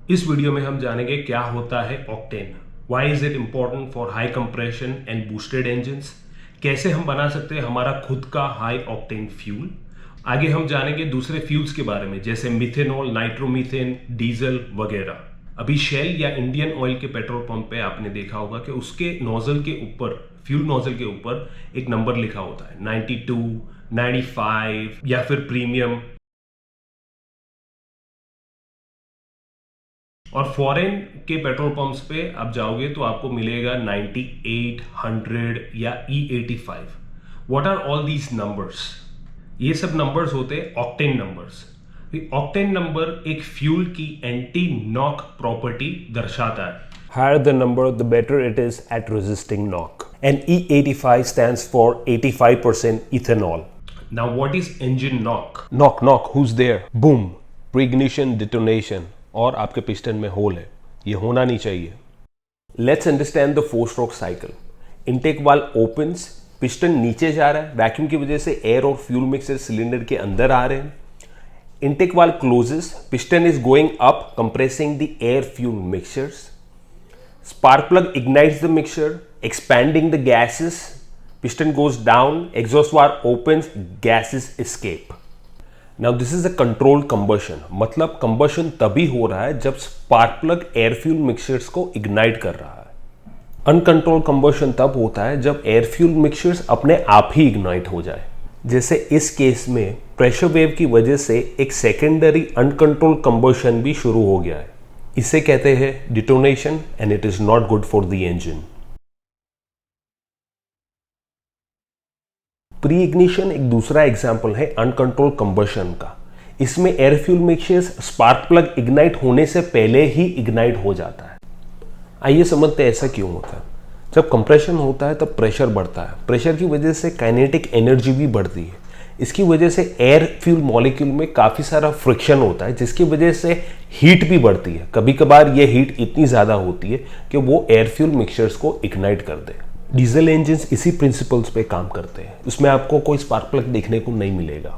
इस वीडियो में हम जानेंगे क्या होता है octane, why is it important for high compression and boosted engines, कैसे हम बना सकते हैं हमारा खुद का हाई ऑक्टेन फ्यूल। आगे हम जानेंगे दूसरे फ्यूल्स के बारे में जैसे मिथेनॉल, नाइट्रोमीथेन, डीजल वगैरह। अभी शेल या इंडियन ऑयल के पेट्रोल पंप पे आपने देखा होगा कि उसके नोजल के ऊपर, फ्यूल नोजल के ऊपर एक नंबर लिखा होता है 92, 95 या फिर प्रीमियम। और फॉरेन के पेट्रोल पंप्स पे आप जाओगे तो आपको मिलेगा 98, 100 या E85। What are all these numbers? ये सब नंबर्स होते हैं ऑक्टेन नंबर्स। ऑक्टेन नंबर एक फ्यूल की एंटी नॉक प्रॉपर्टी दर्शाता है। Higher the number, the better it is at resisting knock. And E85 stands for 85% ethanol. Now, what is engine knock? Knock, knock. Who's there? Boom. Pre-ignition, detonation. और आपके piston में whole है, ये होना नहीं चाहिए। Let's understand the four stroke cycle. Intake valve opens, piston नीचे जा रहा है, वैक्यूम की वजह से एयर और फ्यूल मिक्सर सिलेंडर के अंदर आ रहे हैं। Intake valve closes, piston is going up, compressing the air fuel mixtures. Spark plug ignites the mixture, expanding the gases. Piston goes down, exhaust valve opens, gases escape. Now this is a controlled combustion. मतलब combustion तभी हो रहा है जब spark plug air fuel mixtures को ignite कर रहा है। Uncontrolled combustion तब होता है जब air fuel mixtures अपने आप ही ignite हो जाए। जैसे इस केस में प्रेशर वेव की वजह से एक सेकेंडरी अनकंट्रोल्ड कंबशन भी शुरू हो गया है। इसे कहते हैं detonation and it is not good for the engine. Pre ignition एक दूसरा एग्जाम्पल है अनकंट्रोल कंबशन का। इसमें air fuel mixtures spark plug ignite होने से पहले ही इग्नाइट हो जाता है। आइए समझते हैं ऐसा क्यों होता है। जब कंप्रेशन होता है तब प्रेशर बढ़ता है, प्रेशर की वजह से काइनेटिक एनर्जी भी बढ़ती है। इसकी वजह से एयर फ्यूल मॉलिक्यूल में काफ़ी सारा फ्रिक्शन होता है जिसकी वजह से हीट भी बढ़ती है। कभी कभार ये हीट इतनी ज़्यादा होती है कि वो एयर फ्यूल मिक्सचर्स को इग्नाइट कर दे। डीजल इंजन्स इसी प्रिंसिपल्स पे काम करते हैं। उसमें आपको कोई स्पार्क प्लग देखने को नहीं मिलेगा।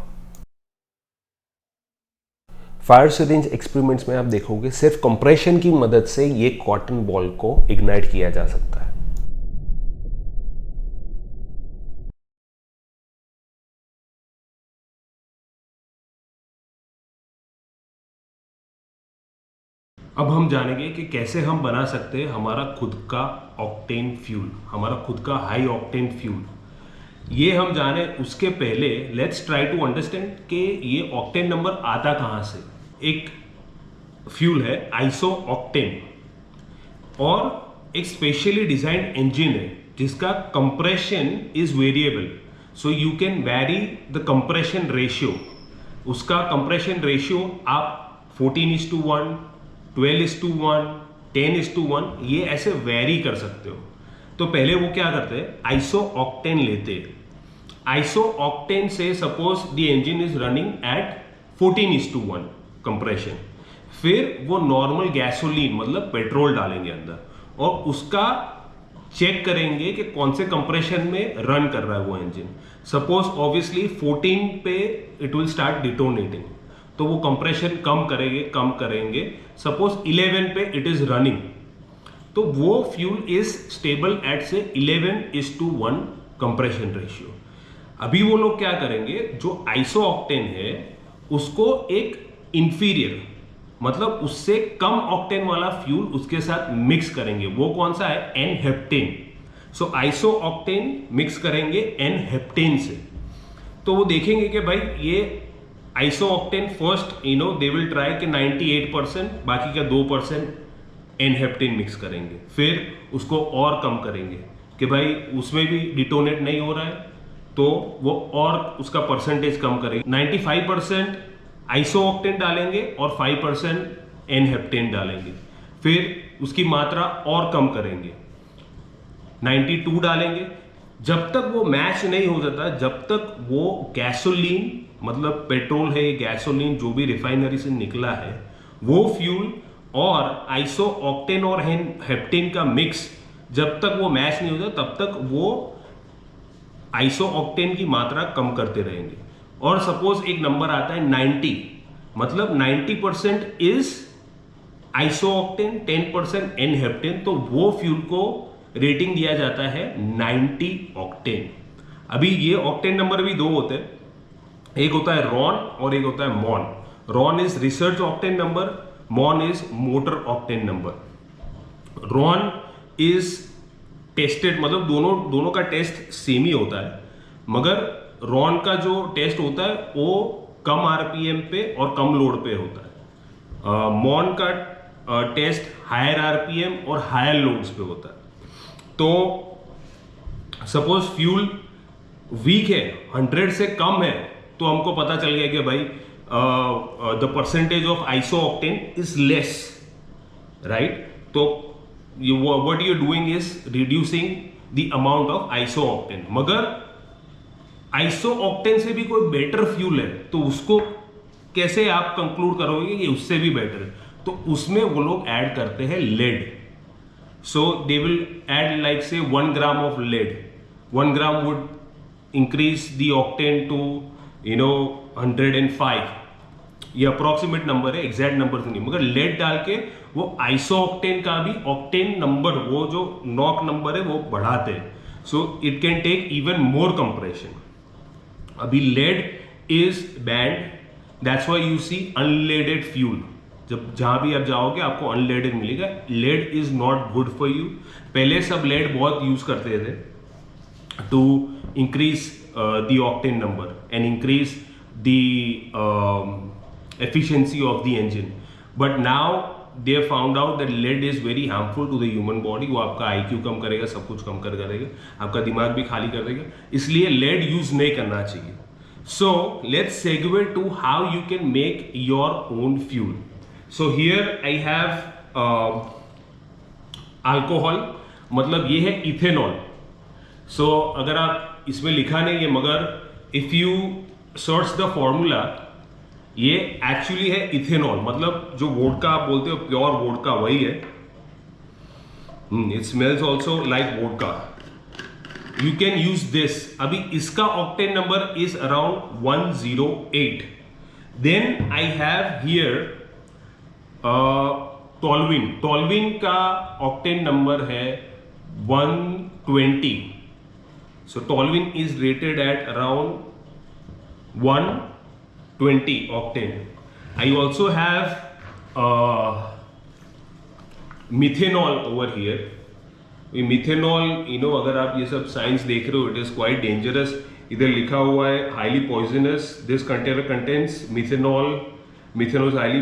फायर सिरिंज एक्सपेरिमेंट्स में आप देखोगे सिर्फ कंप्रेशन की मदद से ये कॉटन बॉल को इग्नाइट किया जा सकता है। अब हम जानेंगे कि कैसे हम बना सकते हैं हमारा खुद का ऑक्टेन फ्यूल, हमारा खुद का हाई ऑक्टेन फ्यूल। ये हम जाने उसके पहले लेट्स ट्राई टू अंडरस्टैंड कि ये ऑक्टेन नंबर आता कहाँ से। एक फ्यूल है आइसो ऑक्टेन और एक स्पेशली डिजाइंड इंजन है जिसका compression is variable, so you can very the compression ratio. उसका कंप्रेशन रेशियो आप 14:1, 12:1, 10:1 ये ऐसे वेरी कर सकते हो। तो पहले वो क्या करते हैं, आइसो ऑक्टेन लेते हैं। आइसो ऑक्टेन से suppose the engine is running at 14:1 compression, फिर वो नॉर्मल गैसोलीन मतलब पेट्रोल डालेंगे अंदर और उसका चेक करेंगे कि कौन से कंप्रेशन में रन कर रहा है वो इंजन। सपोज ऑब्वियसली 14 पे इट विल स्टार्ट डिटोनेटिंग, तो वो कंप्रेशन कम करेंगे। सपोज 11 पे इट इज रनिंग, तो वो फ्यूल इज स्टेबल एट से 11:1 कंप्रेशन रेशियो। अभी वो लोग क्या करेंगे, जो आइसो ऑक्टेन है उसको एक इंफीरियर मतलब उससे कम ऑक्टेन वाला फ्यूल उसके साथ मिक्स करेंगे। वो कौन सा है, एन हेप्टेन। सो आइसो ऑक्टेन मिक्स करेंगे एन हेप्टेन से। तो वो देखेंगे कि भाई ये iso octane first they will try कि 98%, बाकी का 2% एन हेप्टेन मिक्स करेंगे, फिर उसको और कम करेंगे कि भाई उसमें भी डिटोनेट नहीं हो रहा है तो वो और उसका परसेंटेज कम करेंगे। 95% आइसो ऑक्टेन डालेंगे और 5% एन हेप्टेन डालेंगे, फिर उसकी मात्रा और कम करेंगे, 92 डालेंगे। जब तक वो मैच नहीं हो जाता, जब तक वो गैसोलीन मतलब पेट्रोल है, गैसोलीन जो भी रिफाइनरी से निकला है वो फ्यूल और आइसो ऑक्टेन और हेप्टेन का मिक्स जब तक वो मैच नहीं होता तब तक वो आइसो ऑक्टेन की मात्रा कम करते रहेंगे। और सपोज एक नंबर आता है 90, मतलब 90% इज आइसोऑक्टेन 10% एन हेप्टेन, तो वो फ्यूल को रेटिंग दिया जाता है 90 ऑक्टेन। अभी ये ऑक्टेन नंबर भी दो होते हैं, एक होता है रॉन और एक होता है MON. RON is research octane number, MON is motor octane number. RON is tested, मतलब दोनों का टेस्ट सेम ही होता है, मगर रॉन का जो टेस्ट होता है वो कम आरपीएम पे और कम लोड पे होता है। मॉन का टेस्ट हायर आरपीएम और हायर लोड्स पे होता है। तो सपोज फ्यूल वीक है, 100 से कम है, तो हमको पता चल गया कि भाई the percentage of iso octane is less, right. तो what you doing is reducing the amount of iso octane. मगर आइसो ऑक्टेन से भी कोई बेटर फ्यूल है, तो उसको कैसे आप कंक्लूड करोगे कि उससे भी बेटर है? तो उसमें वो लोग ऐड करते हैं lead. So they will add like say 1 gram of lead. 1 gram would increase the octane to 105। ये अप्रोक्सीमेट नंबर है, एग्जैक्ट नंबर तो नहीं, मगर लेड डाल के वो आइसो ऑक्टेन का भी ऑक्टेन नंबर, वो जो नॉक नंबर है वो बढ़ाते हैं। So it can take even more compression. अभी lead is banned, that's why you see unleaded fuel. जब जहां भी आप जाओगे आपको अनलेडेड मिलेगा। Lead is not good for you. पहले सब लेड बहुत यूज करते थे to increase the octane number and increase the efficiency of the engine, but now they have found out that lead is very harmful to the human body। वो आपका IQ कम करेगा, सब कुछ कम कर देगा, आपका दिमाग भी खाली कर देगा, इसलिए lead यूज नहीं करना चाहिए। So let's segue to how you can make your own fuel। So here I have alcohol, मतलब ये है इथेनॉल। So अगर आप इसमें लिखा नहीं है, मगर if you search the formula, ये एक्चुअली है इथेनॉल, मतलब जो वोडका आप बोलते हो प्योर वोडका वही है। It smells also like vodka. You can use this. अभी इसका octane number is around 108। Then I have here toluene. Toluene का ऑक्टेन नंबर है 120। So toluene is rated at around 120 octane. I also have methanol over here। Methanol अगर आप ये सब science देख रहे हो, इट इज क्वाइट डेंजरस। इधर लिखा हुआ है highly poisonous, this container contains methanol. Methanol is highly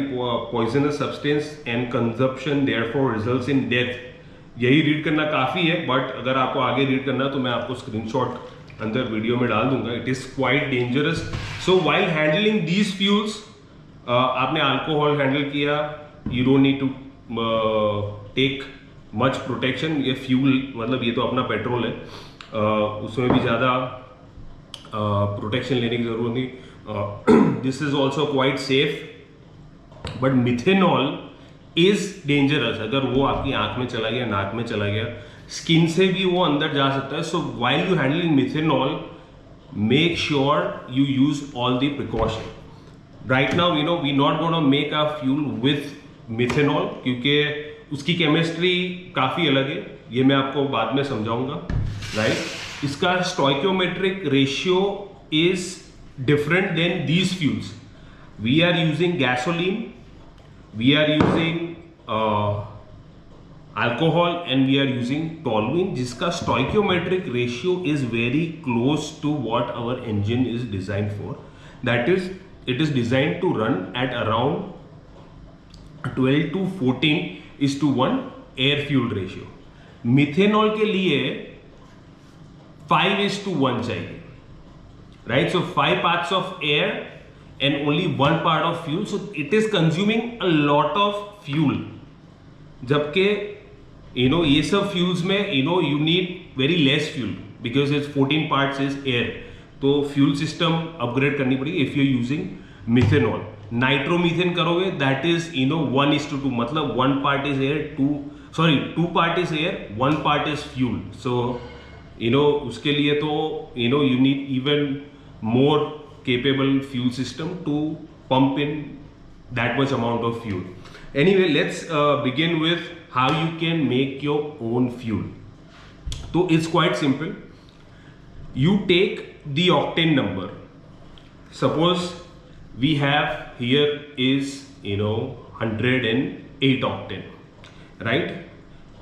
poisonous substance and consumption therefore results in death. यही रीड करना काफी है, बट अगर आपको आगे रीड करना है तो मैं आपको स्क्रीनशॉट अंदर वीडियो में डाल दूंगा। It is quite dangerous. So while handling these fuels, आपने अल्कोहल हैंडल किया, you don't need to take much protection. ये फ्यूल मतलब ये तो अपना पेट्रोल है, उसमें भी ज़्यादा प्रोटेक्शन लेने की जरूरत नहीं। This is also quite safe, but methanol is dangerous. अगर वो आपकी आंख में चला गया, नाक में चला गया, स्किन से भी वो अंदर जा सकता है। So while you handling methanol, make sure you use all the precaution. Right now we not gonna make a fuel with methanol, क्योंकि उसकी केमिस्ट्री काफी अलग है, ये मैं आपको बाद में समझाऊंगा, राइट। इसका stoichiometric ratio is different than these fuels. We are using gasoline, we are using alcohol, and we are using toluene, जिसका stoichiometric ratio is very close to what our engine is designed for। That is, it is designed to run at around 12 to 14:1 air fuel ratio। Methanol के लिए 5:1 चाहिए, right? So 5 parts of air and only 1 part of fuel, so it is consuming a lot of fuel। जबकि ये सब fuels में you need very less fuel because it's 14 parts is air। तो fuel system upgrade करनी पड़ेगी if you're using methanol। Nitromethane करोगे, that is 1:2, मतलब 1 part is air, 2 part is air, 1 part is fuel। So उसके लिए तो you need even more capable fuel system to pump in that much amount of fuel। Anyway, let's begin with how you can make your own fuel. So it's quite simple. You take the octane number. Suppose we have here is 108 octane, right?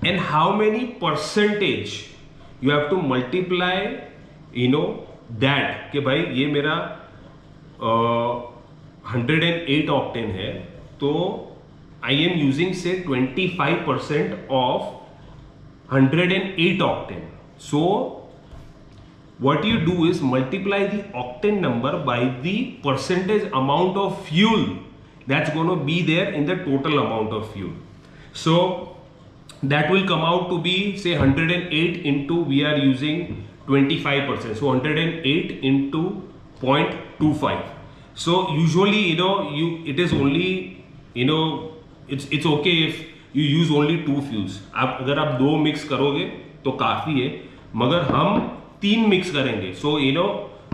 And how many percentage you have to multiply that कि भाई ये मेरा 108 octane है, तो I am using say 25% of 108 octane. So what you do is multiply the octane number by the percentage amount of fuel that's going to be there in the total amount of fuel. So that will come out to be say 108 into, we are using 25%, so 108 into 0.25. So usually it is only it's okay if you use only 2 fuels. अगर आप 2 mix करोगे तो काफी है, मगर हम 3 mix करेंगे, so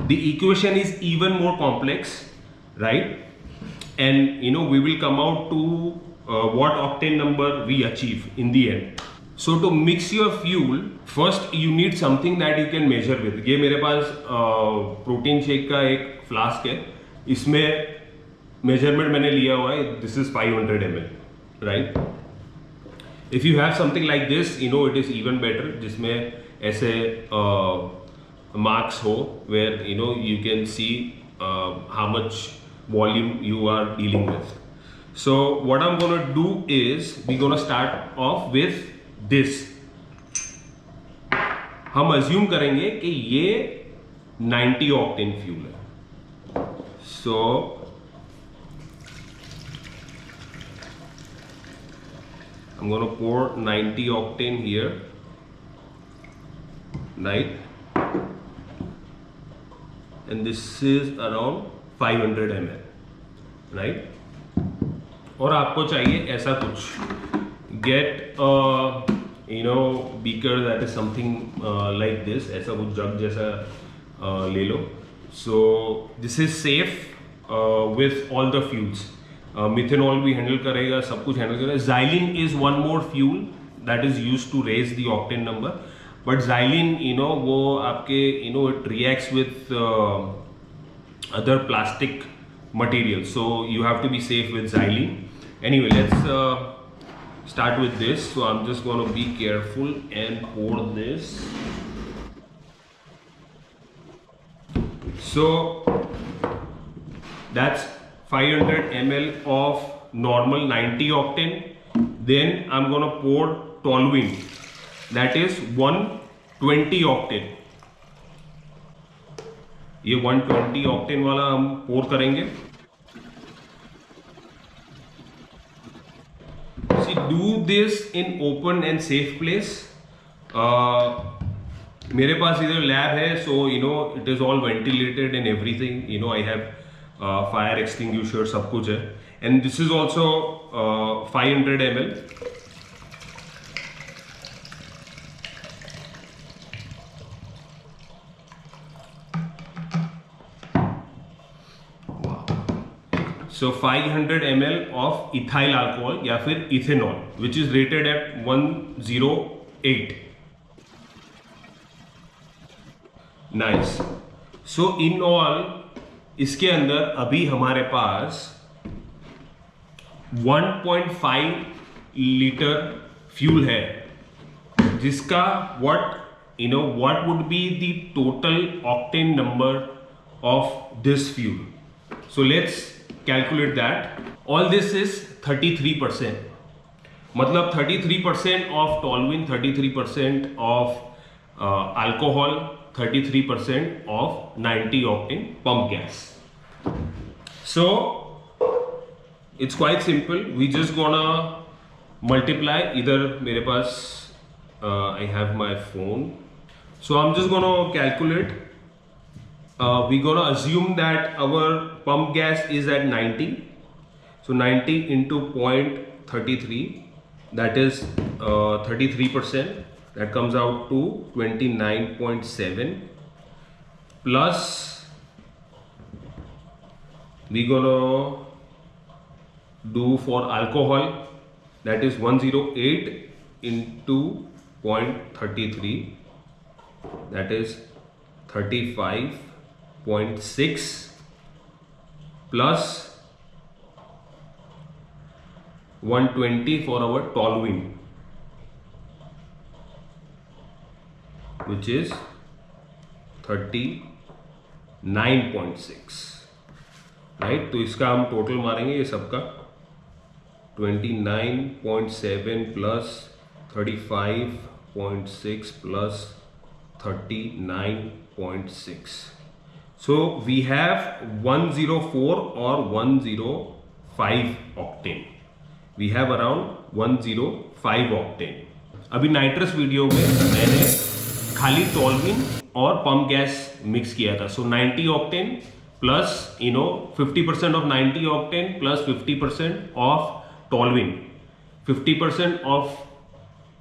the equation is even more complex, right? And we will come out to what octane number we achieve in the end. So to mix your fuel, first you need something that you can measure with. ये मेरे पास protein shake का एक flask है, इसमें measurement मैंने लिया हुआ है, this is 500 ml, right? If you have something like this, it is even better, जिसमें ऐसे मार्क्स हो where you can see how much volume you are dealing with. So what I am gonna do is we gonna start off with this. हम assume करेंगे कि ये 90 octane fuel है. सो I'm going to pour 90 octane here, right? And this is around 500 ml, right? और आपको चाहिए ऐसा कुछ, get a beaker that is something like this, ऐसा कुछ जग जैसा ले लो. So this is safe with all the fuels. Methanol भी हैंडल करेगा, सब कुछ हैंडल करेगा. Xylene is one more fuel that is used to raise the octane number, but xylene वो आपके it reacts with other plastic materials, so you have to be safe with xylene. Anyway, let's start with this. So I'm just going to be careful and pour this. So that's 500 ml of normal 90 octane. Then I'm going to pour toluene, that is 120 octane. ये 120 octane वाला हम pour करेंगे. See, do this in open and safe place. मेरे पास इधर lab है, so it is all ventilated and everything. I have fire extinguisher, सब कुछ है. And this is also 500 ml. So 500 ml of ethyl alcohol या फिर ethanol, which is rated at 108. Nice. So in all, इसके अंदर अभी हमारे पास 1.5 लीटर फ्यूल है, जिसका what would be the total octane number of this fuel. So let's calculate that. All this is 33%. मतलब 33% of toluene, 33% of alcohol, 33% of 90 octane pump gas. So it's quite simple. We just gonna multiply. Either मेरे पास I have my phone, so I'm just gonna calculate. We're gonna assume that our pump gas is at 90. So 90 into 0.33, that is 33%. That comes out to 29.7, plus we're gonna do for alcohol that is 108 into 0.33, that is 35.6 plus 120 for our toluene, which is 39.6, right. तो इसका हम total मारेंगे ये सबका 29.7 plus 35.6 plus 39.6, so we have 104 or 105 octane, we have around 105 octane। अभी nitrous video में मैंने खाली टोल्यूइन और पंप गैस मिक्स किया था, so 90 octane plus 50% of 90 octane plus 50% of toluene, 50% of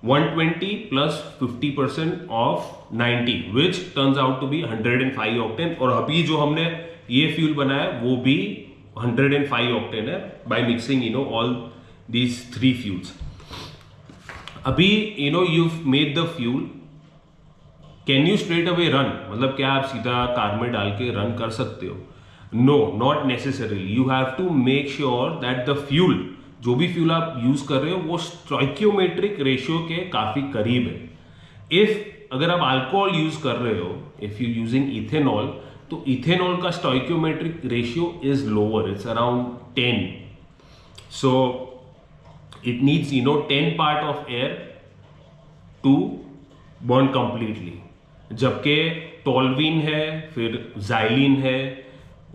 120 plus 50% of 90, which turns out to be 105 octane. और अभी जो हमने ये फ्यूल बनाया वो भी 105 ऑक्टेन है by mixing all these 3 fuels. अभी you've made the fuel, can you straight away run, मतलब क्या आप सीधा कार में डाल के रन कर सकते हो? No, not necessarily. You have to make sure that the fuel, जो भी फ्यूल आप यूज कर रहे हो वो स्टोइकियोमेट्रिक रेशियो के काफी करीब है। अगर आप अल्कोहल यूज कर रहे हो, इफ यू यूजिंग इथेनॉल, तो इथेनॉल का stoichiometric ratio is lower, it's around 10, so it needs 10 part of air to burn completely. जबकि टोल्यूइन है, फिर ज़ाइलिन है,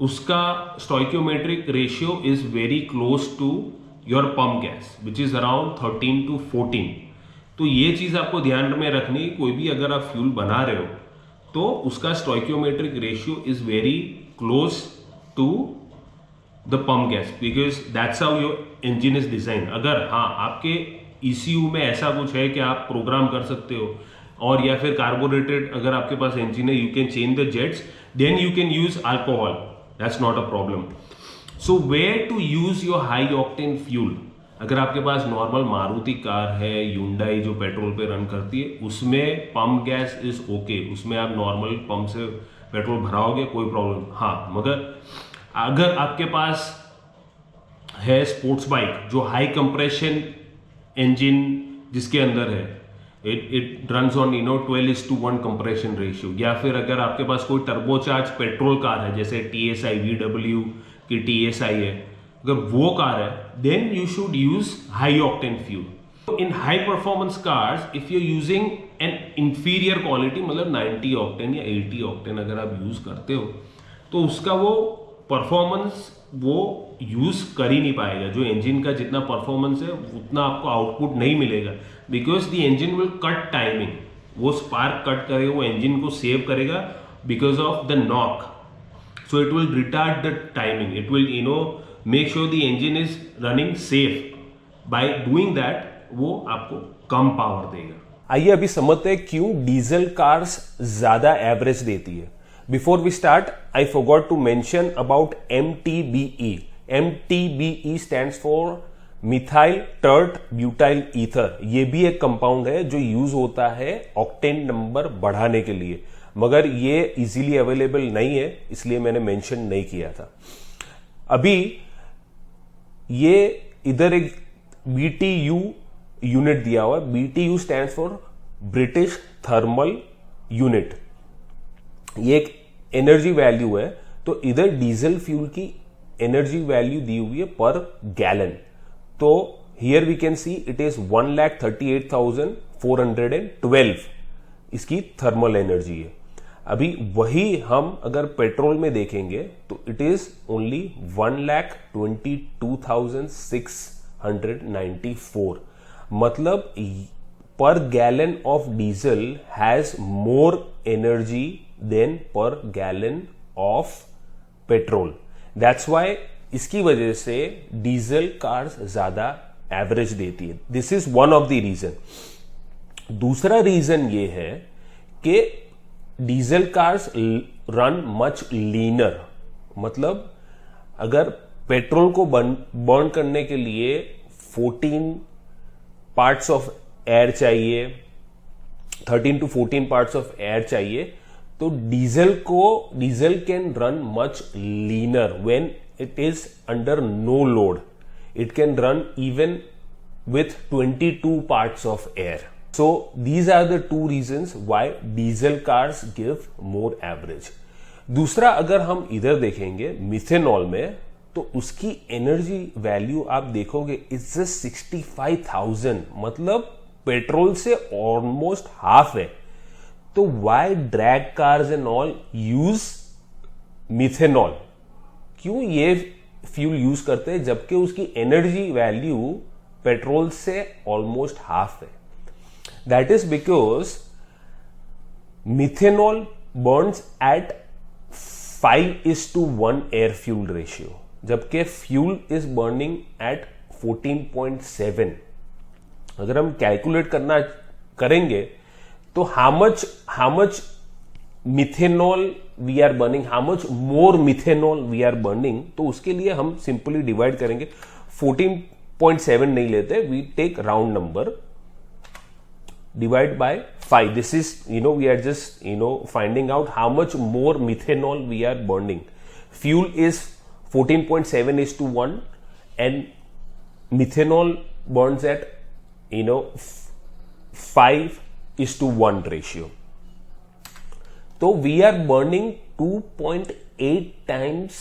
उसका stoichiometric ratio is very close to your pump gas, which is around 13 to 14। तो ये चीज आपको ध्यान में रखनी, कोई भी अगर आप फ्यूल बना रहे हो तो उसका stoichiometric ratio is very close to the pump gas, because that's how your engine is design. अगर हाँ आपके ECU में ऐसा कुछ है कि आप प्रोग्राम कर सकते हो, और या फिर कार्बोरेटेड अगर आपके पास इंजन है, you can change the jets, then you can use alcohol, that's not a problem. So where to use your high octane fuel? अगर आपके पास नॉर्मल मारुति कार है, ह्युंडई जो पेट्रोल पे रन करती है, उसमें पंप गैस इज ओके, उसमें आप नॉर्मल पंप से पेट्रोल भराओगे, कोई प्रॉब्लम। हाँ, मगर अगर आपके पास है स्पोर्ट्स बाइक जो हाई कंप्रेशन इंजन जिसके अंदर है, it runs on 12:1 compression ratio, या फिर अगर आपके पास कोई टर्बोचार्ज पेट्रोल कार है जैसे TSI VW की TSI है, अगर वो कार है, then you should use high octane fuel. In high performance cars if you using an inferior quality, मतलब 90 ऑक्टेन या 80 ऑक्टेन अगर आप यूज करते हो, तो उसका वो परफॉर्मेंस वो यूज कर ही नहीं पाएगा। जो इंजन का जितना परफॉर्मेंस है उतना आपको आउटपुट नहीं मिलेगा, because the engine will cut timing, वो स्पार्क कट करेगा, वो इंजन को सेव करेगा because of the knock, so it will retard the timing, it will make sure the engine is running safe. By doing that वो आपको कम power देगा। आइए अभी समझते हैं क्यों डीजल कार्स ज्यादा एवरेज देती है। Before we start, I forgot to mention about MTBE. MTBE stands for methyl tert butyl ether. ये भी एक कंपाउंड है जो यूज होता है ऑक्टेन नंबर बढ़ाने के लिए, मगर ये इजीली अवेलेबल नहीं है, इसलिए मैंने मेंशन नहीं किया था। अभी ये इधर एक BTU यूनिट दिया हुआ है। BTU stands for British thermal unit. ये एक एनर्जी वैल्यू है, तो इधर डीजल फ्यूल की एनर्जी वैल्यू दी हुई है पर गैलन। तो here we can see it is 1,38,412 इसकी थर्मल एनर्जी है। अभी वही हम अगर पेट्रोल में देखेंगे तो इट इज ओनली 1,22,694, मतलब per gallon of diesel has more energy than per gallon of petrol. That's why इसकी वजह से डीजल कार्स ज्यादा एवरेज देती है। This is one of the reason. दूसरा रीजन ये है कि diesel cars run much leaner, मतलब अगर पेट्रोल को बर्न करने के लिए 14 पार्ट्स ऑफ एयर चाहिए, 13 to 14 पार्ट्स ऑफ एयर चाहिए, तो diesel can run much leaner when it is under no load. It can run even with 22 parts of air. So these are the two reasons why diesel cars give more average. दूसरा, अगर हम इधर देखेंगे methanol में, तो उसकी energy value आप देखोगे इज जस्ट 65,000, मतलब पेट्रोल से ऑलमोस्ट हाफ है. तो why drag cars and all use methanol? क्यों ये फ्यूल यूज करते हैं जबकि उसकी एनर्जी वैल्यू पेट्रोल से ऑलमोस्ट हाफ है? That is because methanol burns at 5:1 air fuel ratio, जबकि फ्यूल इज बर्निंग एट 14.7. अगर हम कैलकुलेट करेंगे तो how much methanol we are burning, how much more methanol we are burning, तो उसके लिए हम सिंपली डिवाइड करेंगे. 14.7 नहीं लेते, we take round number, divide by 5. This is, we are just, finding out how much more methanol we are burning. Fuel is 14.7:1 and methanol burns at, 5:1 ratio. So we are burning 2.8 times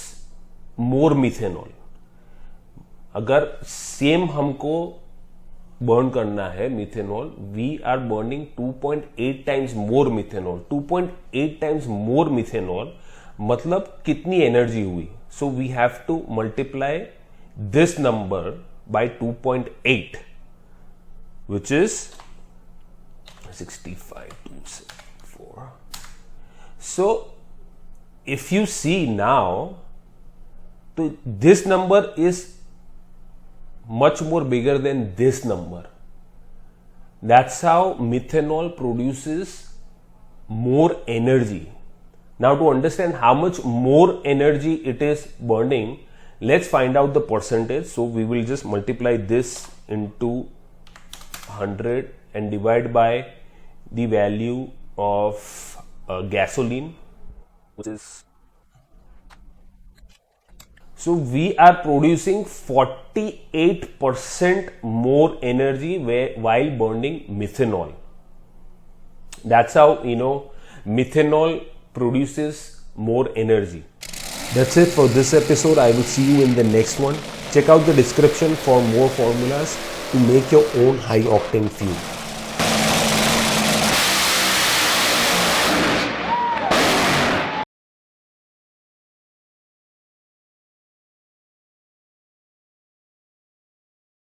more methanol. अगर same हमको burn करना है methanol, we are burning 2.8 times more methanol. 2.8 times more methanol मतलब कितनी energy हुई? So we have to multiply this number by 2.8 which is 65,274. So if you see now, तो this number is much more bigger than this number. That's how methanol produces more energy. Now, to understand how much more energy it is burning, let's find out the percentage. So we will just multiply this into 100 and divide by the value of gasoline, which is, so we are producing 48% more energy while burning methanol. That's how, methanol produces more energy. That's it for this episode. I will see you in the next one. Check out the description for more formulas to make your own high octane fuel.